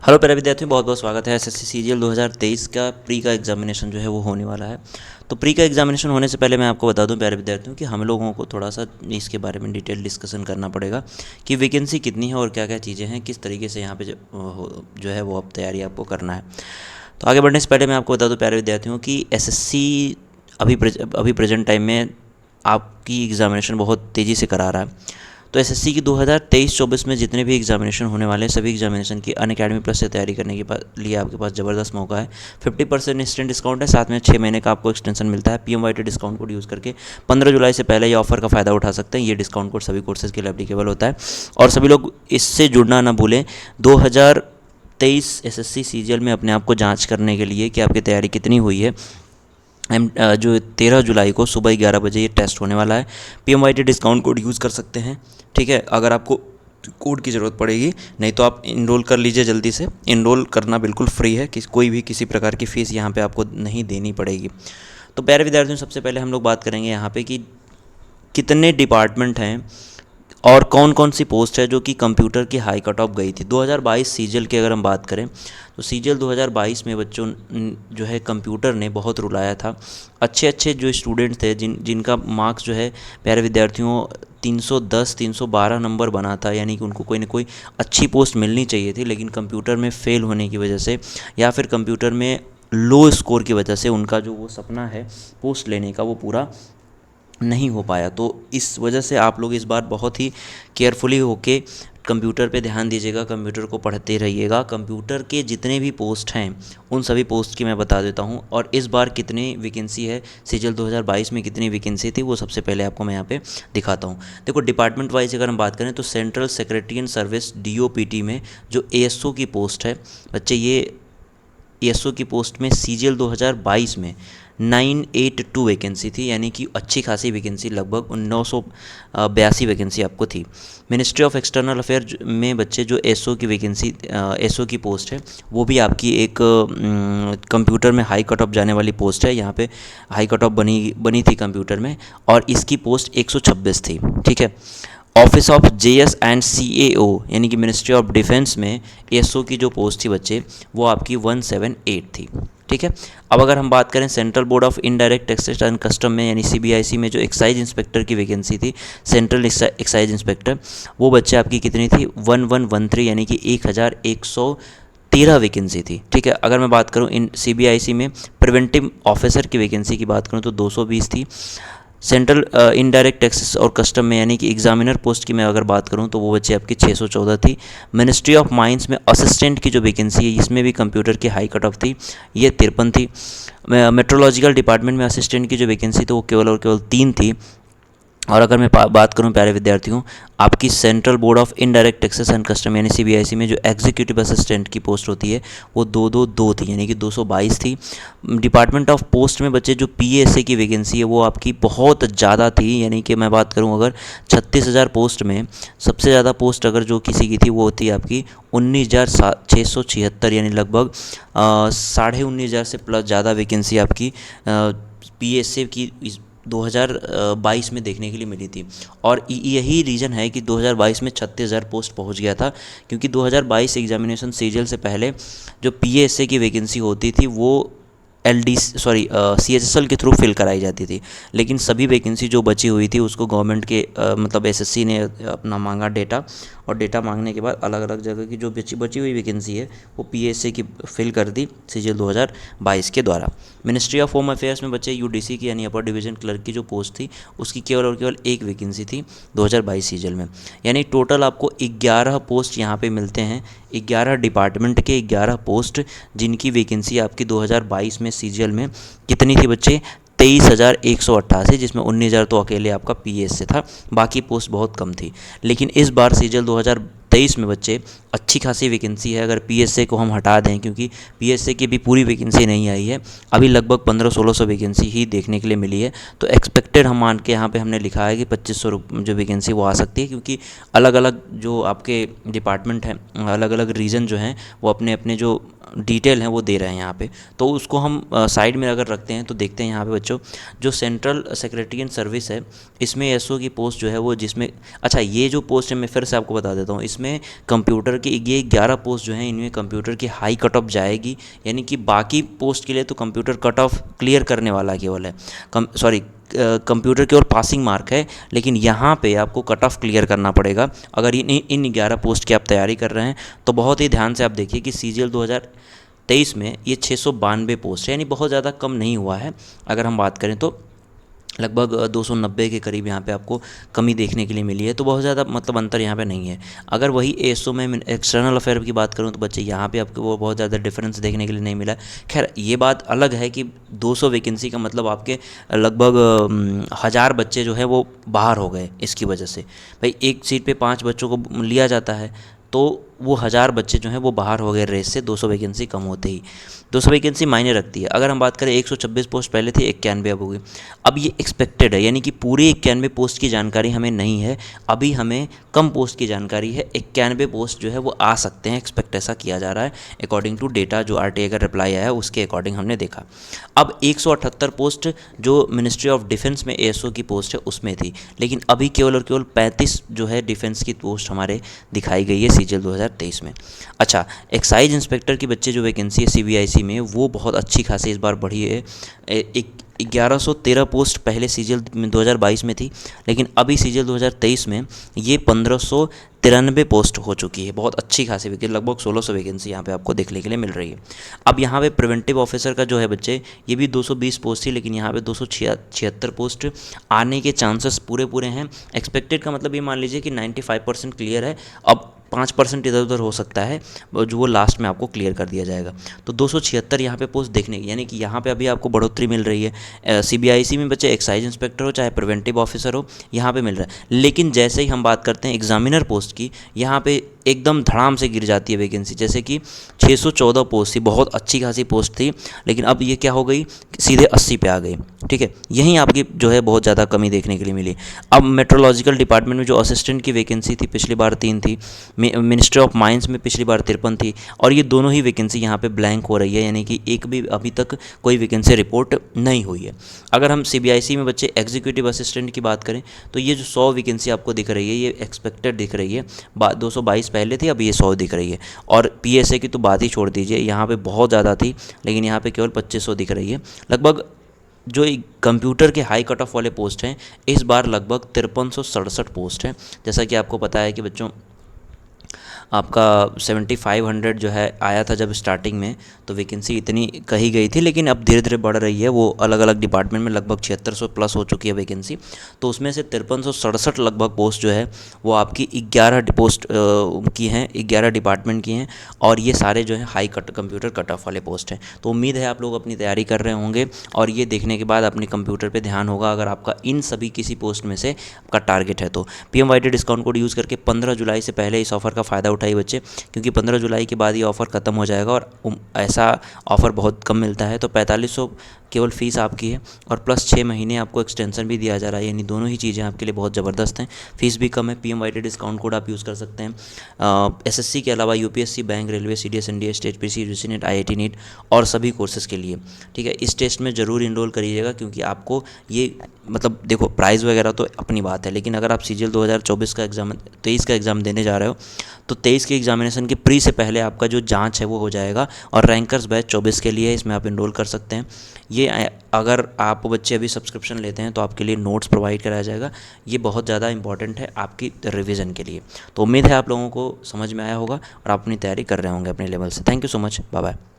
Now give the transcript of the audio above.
Hello प्यारे विद्यार्थियों, बहुत बहुत स्वागत है। एसएससी सीजीएल 2023 का प्री का एग्जामिनेशन जो है वो होने वाला है। तो प्री का एग्जामिनेशन होने से पहले मैं आपको बता दूं प्यारे विद्यार्थियों कि हम लोगों को थोड़ा सा इसके बारे में डिटेल डिस्कशन करना पड़ेगा कि वैकेंसी कितनी है और क्या क्या चीज़ें हैं, किस तरीके से यहाँ पे जो है वो अब तैयारी आपको करना है। तो आगे बढ़ने से पहले मैं आपको बता दूँ प्यारे विद्यार्थियों कि एसएससी अभी प्रेजेंट टाइम में आपकी एग्ज़ामिनेशन बहुत तेज़ी से करा रहा है। तो एसएससी की 2023-24 में जितने भी एग्जामिनेशन होने वाले हैं, सभी एग्जामिनेशन की अनअकैडमी प्लस से तैयारी करने के लिए आपके पास ज़बरदस्त मौका है। 50% इंस्टेंट डिस्काउंट है, साथ में 6 महीने का आपको एक्सटेंशन मिलता है। PMYT डिस्काउंट कोड यूज़ करके 15 जुलाई से पहले ये ऑफर का फ़ायदा उठा सकते हैं। ये डिस्काउंट कोड सभी कोर्सेज़ के लिए एप्लीकेबल होता है और सभी लोग इससे जुड़ना ना भूलें। 2023 एसएससी सीजीएल में अपने आप को जाँच करने के लिए कि आपकी तैयारी कितनी हुई है, जो 13 जुलाई को सुबह 11 बजे ये टेस्ट होने वाला है। PMYT डिस्काउंट कोड यूज़ कर सकते हैं, ठीक है, अगर आपको कोड की ज़रूरत पड़ेगी। नहीं तो आप इनरोल कर लीजिए, जल्दी से इनरोल करना बिल्कुल फ्री है, कोई भी किसी प्रकार की फ़ीस यहाँ पे आपको नहीं देनी पड़ेगी। तो प्यारे विद्यार्थियों, सबसे पहले हम लोग बात करेंगे यहाँ पे कि कितने डिपार्टमेंट हैं और कौन कौन सी पोस्ट है जो कि कंप्यूटर की हाई कट ऑफ गई थी। 2022 सीजीएल की अगर हम बात करें तो सीजीएल 2022 में बच्चों जो है कंप्यूटर ने बहुत रुलाया था। अच्छे अच्छे जो स्टूडेंट थे जिनका मार्क्स जो है प्यारे विद्यार्थियों 310 312 नंबर बना था, यानी कि उनको कोई ना कोई अच्छी पोस्ट मिलनी चाहिए थी, लेकिन कंप्यूटर में फ़ेल होने की वजह से या फिर कंप्यूटर में लो स्कोर की वजह से उनका जो वो सपना है पोस्ट लेने का वो पूरा नहीं हो पाया। तो इस वजह से आप लोग इस बार बहुत ही केयरफुली होके कंप्यूटर पे ध्यान दीजिएगा, कंप्यूटर को पढ़ते रहिएगा। कंप्यूटर के जितने भी पोस्ट हैं उन सभी पोस्ट की मैं बता देता हूं, और इस बार कितनी वैकेंसी है, सीजीएल 2022 में कितनी वैकेंसी थी वो सबसे पहले आपको मैं यहाँ पे दिखाता हूँ। देखो, डिपार्टमेंट वाइज अगर हम बात करें तो सेंट्रल सेक्रेटरी सर्विस DOPT में जो ASO की पोस्ट है बच्चे, ये ASO की पोस्ट में सीजीएल 2022 में 982 वैकेंसी थी, यानी कि अच्छी खासी वैकेंसी, लगभग 982 वैकेंसी आपको थी। मिनिस्ट्री ऑफ एक्सटर्नल अफेयर में बच्चे जो ASO की वैकेंसी, ASO की पोस्ट है वो भी आपकी एक कंप्यूटर में हाई कट ऑफ जाने वाली पोस्ट है। यहाँ पे हाई कट ऑफ बनी थी कंप्यूटर में और इसकी पोस्ट 126 थी, ठीक है। Office of JS and CAO यानी कि मिनिस्ट्री ऑफ डिफेंस में ASO की जो पोस्ट थी बच्चे वो आपकी 178 थी, ठीक है। अब अगर हम बात करें central board of indirect taxes and custom में यानी CBIC में जो एक्साइज इंस्पेक्टर की वैकेंसी थी, सेंट्रल एक्साइज इंस्पेक्टर, वो बच्चे आपकी कितनी थी 1113 यानी कि 1113 वैकेंसी थी, ठीक है। अगर मैं बात करूं इन CBIC में प्रिवेंटिव ऑफिसर की वैकेंसी की बात करूं तो 220 थी। सेंट्रल इनडायरेक्ट टैक्सेस और कस्टम में यानी कि एग्जामिनर पोस्ट की मैं अगर बात करूं तो वो बच्चे आपकी 614 थी। मिनिस्ट्री ऑफ माइंस में असिस्टेंट की जो वैकेंसी है इसमें भी कंप्यूटर की हाई कट ऑफ थी, ये 53 थी। मेट्रोलॉजिकल डिपार्टमेंट में असिस्टेंट की जो वैकेंसी थी वो केवल और केवल 3 थी। और अगर मैं बात करूं प्यारे विद्यार्थियों, आपकी central board of indirect taxes and custom यानी CBIC में जो एग्जीक्यूटिव असिस्टेंट की पोस्ट होती है वो 222 थी, यानी कि 222 थी। डिपार्टमेंट ऑफ पोस्ट में बच्चे जो PASA की वैकेंसी है वो आपकी बहुत ज़्यादा थी, यानी कि मैं बात करूं अगर 36,000 पोस्ट में सबसे ज़्यादा पोस्ट अगर जो किसी की थी वो थी आपकी 19,676, यानी लगभग 19,500 से प्लस ज़्यादा वैकेंसी आपकी PASA की 2022 में देखने के लिए मिली थी। और यही रीज़न है कि 2022 में 36,000 पोस्ट पहुंच गया था, क्योंकि 2022 एग्जामिनेशन सीजीएल से पहले जो PASA की वैकेंसी होती थी वो CHSL के थ्रू फिल कराई जाती थी, लेकिन सभी वैकेंसी जो बची हुई थी उसको गवर्नमेंट के मतलब SSC ने अपना मांगा डेटा, और डेटा मांगने के बाद अलग अलग जगह की जो बची हुई वैकेंसी है वो PASA की फिल कर दी सीजीएल 2022 के द्वारा। मिनिस्ट्री ऑफ होम अफेयर्स में बच्चे UDC की यानी अपर डिवीज़न क्लर्क की जो पोस्ट थी उसकी केवल और केवल एक वैकेंसी थी 2022 सीजीएल में, यानी टोटल आपको 11 पोस्ट यहाँ पे मिलते हैं। 11 डिपार्टमेंट के 11 पोस्ट जिनकी वैकेंसी आपकी 2022 में सीजीएल में कितनी थी बच्चे, 23,188, जिसमें 19,000 तो अकेले आपका PAS से था, बाकी पोस्ट बहुत कम थी। लेकिन इस बार सीजीएल 2023 में बच्चे अच्छी खासी वैकेंसी है, अगर PSA को हम हटा दें, क्योंकि PSA की भी पूरी वैकेंसी नहीं आई है, अभी लगभग 1500-1600 वैकेंसी ही देखने के लिए मिली है। तो एक्सपेक्टेड हम मान के यहाँ पे हमने लिखा है कि 2500 जो वैकेंसी वो आ सकती है, क्योंकि अलग अलग जो आपके डिपार्टमेंट हैं, अलग अलग रीजन जो हैं वो अपने अपने जो डिटेल हैं वो दे रहे हैं यहाँ पे। तो उसको हम साइड में अगर रखते हैं तो देखते हैं यहाँ पे बच्चों, जो सेंट्रल सेक्रेटरीट सर्विस है इसमें ASO की पोस्ट जो है वो, जिसमें अच्छा ये जो पोस्ट है मैं फिर से आपको बता देता हूँ, इसमें में कंप्यूटर की ये 11 पोस्ट जो हैं इनमें कंप्यूटर की हाई कट ऑफ जाएगी, यानी कि बाकी पोस्ट के लिए तो कंप्यूटर कट ऑफ क्लियर करने वाला केवल है, कंप्यूटर केवल पासिंग मार्क है, लेकिन यहाँ पे आपको कट ऑफ क्लियर करना पड़ेगा अगर इन 11 पोस्ट की आप तैयारी कर रहे हैं। तो बहुत ही ध्यान से आप देखिए कि सीजीएल 2023 में ये 692 पोस्ट है, यानी बहुत ज़्यादा कम नहीं हुआ है। अगर हम बात करें तो लगभग 290 के करीब यहाँ पे आपको कमी देखने के लिए मिली है, तो बहुत ज़्यादा मतलब अंतर यहाँ पे नहीं है। अगर वही एएसओ में एक्सटर्नल अफेयर की बात करूँ तो बच्चे यहाँ पे आपको वो बहुत ज़्यादा डिफरेंस देखने के लिए नहीं मिला। खैर ये बात अलग है कि 200 वैकेंसी का मतलब आपके लगभग 1000 बच्चे जो है वो बाहर हो गए इसकी वजह से। भाई एक सीट पे 5 बच्चों को लिया जाता है, तो वो 1000 बच्चे जो हैं वो बाहर हो गए रेस से 200 वैकेंसी कम होते ही। 200 वैकेंसी मायने रखती है। अगर हम बात करें 126 पोस्ट पहले थी, 91 अब हो गई। अब ये एक्सपेक्टेड है, यानी कि पूरी 91 पोस्ट की जानकारी हमें नहीं है, अभी हमें कम पोस्ट की जानकारी है। 91 पोस्ट जो है वो आ सकते हैं, एक्सपेक्ट ऐसा किया जा रहा है अकॉर्डिंग टू डेटा जो आरटीआई का रिप्लाई आया है उसके अकॉर्डिंग हमने देखा। अब 178 पोस्ट जो मिनिस्ट्री ऑफ डिफेंस में एएसओ की पोस्ट है उसमें थी, लेकिन अभी केवल और केवल 35 जो है डिफेंस की पोस्ट हमारे दिखाई गई है सीजीएल 2023 में। अच्छा, एक्साइज इंस्पेक्टर की बच्चे जो वैकेंसी है सीबीआईसी में वो बहुत अच्छी खासी इस बार बढ़ी है। 1113 पोस्ट पहले सीजीएल 2022 में थी, लेकिन अभी सीजीएल 2023 में ये 1593 पोस्ट हो चुकी है। बहुत अच्छी खासी वैकेंसी, लगभग 1600 वैकेंसी यहाँ पे आपको देखने के लिए मिल रही है। अब यहाँ पे प्रिवेंटिव ऑफिसर का जो है बच्चे, ये भी 220 पोस्ट थी, लेकिन यहाँ पे 276 पोस्ट आने के चांसेस पूरे हैं। एक्सपेक्टेड का मतलब ये मान लीजिए कि 95% क्लियर है। अब 5% इधर उधर हो सकता है जो वो लास्ट में आपको क्लियर कर दिया जाएगा। तो 276 यहाँ पे पोस्ट देखने की, यानी कि यहाँ पे अभी आपको बढ़ोतरी मिल रही है। सीबीआईसी में बच्चे एक्साइज इंस्पेक्टर हो चाहे प्रिवेंटिव ऑफिसर हो, यहाँ पे मिल रहा है। लेकिन जैसे ही हम बात करते हैं एग्जामिनर पोस्ट की, यहाँ पे एकदम धड़ाम से गिर जाती है वैकेंसी। जैसे कि 614 पोस्ट थी, बहुत अच्छी खासी पोस्ट थी, लेकिन अब ये क्या हो गई, सीधे 80 पे आ गई। ठीक है, यहीं आपकी जो है बहुत ज़्यादा कमी देखने के लिए मिली। अब मेट्रोलॉजिकल डिपार्टमेंट में जो असिस्टेंट की वैकेंसी थी पिछली बार 3 थी, मिनिस्ट्री ऑफ माइंस में पिछली बार 53 थी, और ये दोनों ही वैकेंसी यहाँ पे ब्लैंक हो रही है, यानी कि एक भी अभी तक कोई वैकेंसी रिपोर्ट नहीं हुई है। अगर हम सीबीआईसी में बच्चे एग्जीक्यूटिव असिस्टेंट की बात करें तो ये जो 100 वैकेंसी आपको दिख रही है ये एक्सपेक्टेड दिख रही है। 222 पहले थी, अभी ये 100 दिख रही है। और पीएसए की तो बात ही छोड़ दीजिए, यहाँ पे बहुत ज़्यादा थी, लेकिन यहाँ पे केवल 2500 दिख रही है। लगभग जो कंप्यूटर के हाई कट ऑफ वाले पोस्ट हैं इस बार लगभग 5367 पोस्ट हैं। जैसा कि आपको पता है कि बच्चों आपका 7500 जो है आया था जब स्टार्टिंग में, तो वैकेंसी इतनी कही गई थी, लेकिन अब धीरे धीरे बढ़ रही है। वो अलग अलग डिपार्टमेंट में लगभग 7600 प्लस हो चुकी है वैकेंसी। तो उसमें से 5367 लगभग पोस्ट जो है वो आपकी 11 पोस्ट की हैं, 11 डिपार्टमेंट की हैं, और ये सारे जो हैं हाई कंप्यूटर कट ऑफ वाले पोस्ट हैं। तो उम्मीद है आप लोग अपनी तैयारी कर रहे होंगे, और ये देखने के बाद अपने कंप्यूटर पर ध्यान होगा अगर आपका इन सभी किसी पोस्ट में से आपका टारगेट है तो। PMYT डिस्काउंट कोड यूज़ करके 15 जुलाई से पहले इस ऑफ़र का फ़ायदा उठाइए बच्चे, क्योंकि 15 जुलाई के बाद ये ऑफ़र ख़त्म हो जाएगा, और ऐसा ऑफ़र बहुत कम मिलता है। तो 4500 केवल फ़ीस आपकी है, और प्लस 6 महीने आपको एक्सटेंशन भी दिया जा रहा है, यानी दोनों ही चीज़ें आपके लिए बहुत ज़बरदस्त हैं। फ़ीस भी कम है। PMYT डिस्काउंट कोड आप यूज़ कर सकते हैं। SSC के अलावा UPSC, bank, railway, CDS, NDA, state PC, UGC NET, IIT NEET और सभी कोर्सेज़ के लिए। ठीक है, इस टेस्ट में ज़रूर इनरोल करिएगा, क्योंकि आपको ये मतलब देखो प्राइज़ वगैरह तो अपनी बात है, लेकिन अगर आप CGL 2024 का एग्ज़ाम 23 का एग्ज़ाम देने जा रहे हो तो 23 के एग्जामिनेशन के प्री से पहले आपका जो जांच है वो हो जाएगा, और रैंकर्स बैच 24 के लिए इसमें आप इनरोल कर सकते हैं। ये अगर आप बच्चे अभी सब्सक्रिप्शन लेते हैं तो आपके लिए नोट्स प्रोवाइड कराया जाएगा। ये बहुत ज़्यादा इंपॉर्टेंट है आपकी रिवीजन के लिए। तो उम्मीद है आप लोगों को समझ में आया होगा और आप अपनी तैयारी कर रहे होंगे अपने लेवल से। Thank you so much, bye bye.